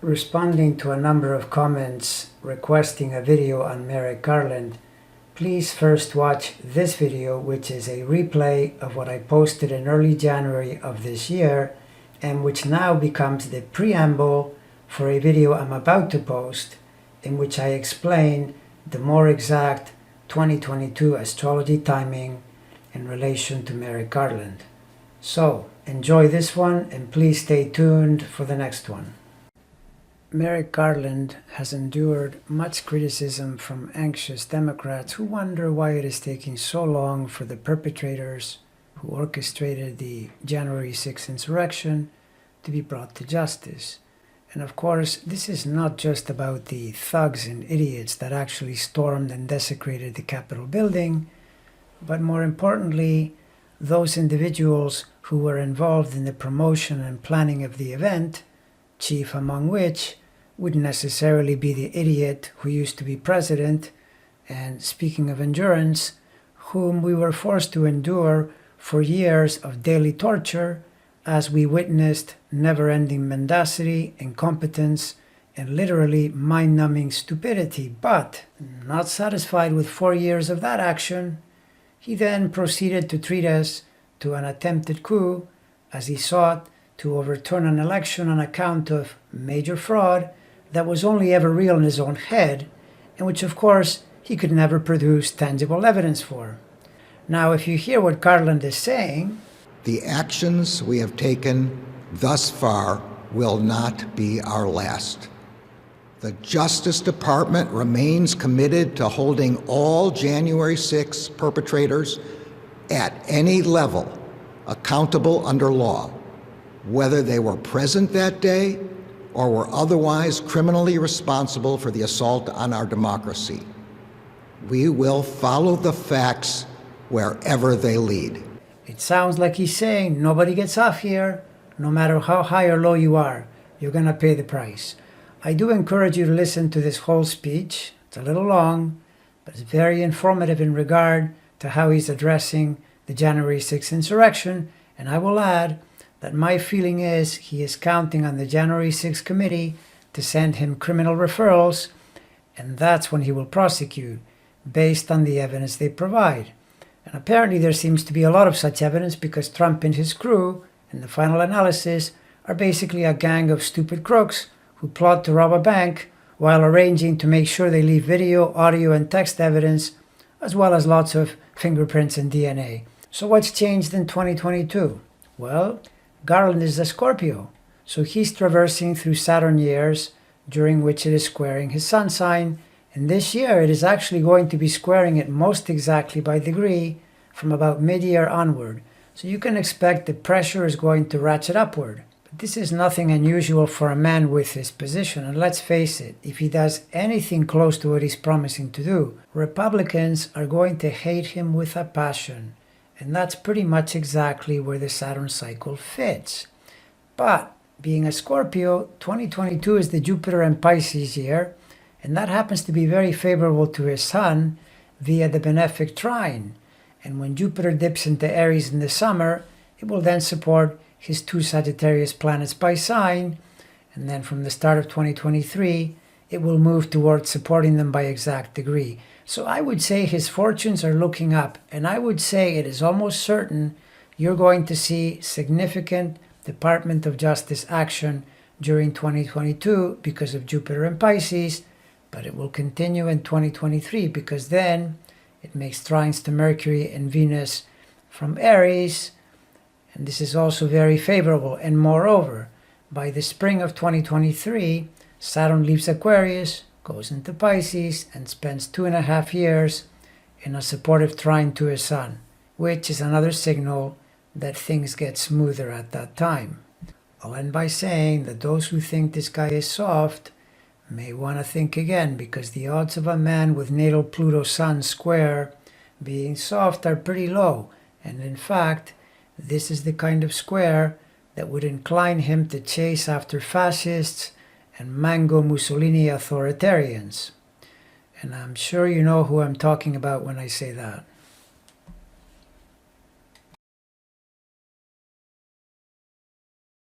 Responding to a number of comments requesting a video on Merrick Garland, please first watch this video, which is a replay of what I posted in early January of this year, and which now becomes the preamble for a video I'm about to post, in which I explain the more exact 2022 astrology timing in relation to Merrick Garland. So, enjoy this one and please stay tuned for the next one. Merrick Garland has endured much criticism from anxious Democrats who wonder why it is taking so long for the perpetrators who orchestrated the January 6th insurrection to be brought to justice. And of course, this is not just about the thugs and idiots that actually stormed and desecrated the Capitol building, but more importantly, those individuals who were involved in the promotion and planning of the event, chief among which wouldn't necessarily be the idiot who used to be president, and speaking of endurance, whom we were forced to endure for years of daily torture as we witnessed never-ending mendacity, incompetence, and literally mind-numbing stupidity. But, not satisfied with 4 years of that action, he then proceeded to treat us to an attempted coup as he sought to overturn an election on account of major fraud that was only ever real in his own head, and which of course he could never produce tangible evidence for. Now, if you hear what Garland is saying, the actions we have taken thus far will not be our last. The Justice Department remains committed to holding all January 6 perpetrators at any level accountable under law, whether they were present that day or were otherwise criminally responsible for the assault on our democracy. We will follow the facts wherever they lead. It sounds like he's saying nobody gets off here, no matter how high or low you are, you're going to pay the price. I do encourage you to listen to this whole speech. It's a little long, but it's very informative in regard to how he's addressing the January 6th insurrection, and I will add that my feeling is he is counting on the January 6th committee to send him criminal referrals, and that's when he will prosecute, based on the evidence they provide. And apparently there seems to be a lot of such evidence because Trump and his crew, in the final analysis, are basically a gang of stupid crooks who plot to rob a bank while arranging to make sure they leave video, audio, and text evidence, as well as lots of fingerprints and DNA. So what's changed in 2022? Well, Garland is a Scorpio, so he's traversing through Saturn years, during which it is squaring his sun sign, and this year it is actually going to be squaring it most exactly by degree from about mid-year onward. So you can expect the pressure is going to ratchet upward. But this is nothing unusual for a man with his position, and let's face it, if he does anything close to what he's promising to do, Republicans are going to hate him with a passion. And that's pretty much exactly where the Saturn cycle fits. But, being a Scorpio, 2022 is the Jupiter and Pisces year, and that happens to be very favorable to his Sun via the benefic trine. And when Jupiter dips into Aries in the summer, it will then support his 2 Sagittarius planets by sign, and then from the start of 2023, it will move towards supporting them by exact degree. So I would say his fortunes are looking up, and I would say it is almost certain you're going to see significant Department of Justice action during 2022 because of Jupiter and Pisces, but it will continue in 2023 because then it makes trines to Mercury and Venus from Aries, and this is also very favorable. And moreover, by the spring of 2023, Saturn leaves Aquarius, goes into Pisces, and spends 2.5 years in a supportive trine to his Sun, which is another signal that things get smoother at that time. I'll end by saying that those who think this guy is soft may want to think again, because the odds of a man with natal Pluto Sun square being soft are pretty low, and in fact, this is the kind of square that would incline him to chase after fascists and mango Mussolini authoritarians. And I'm sure you know who I'm talking about when I say that.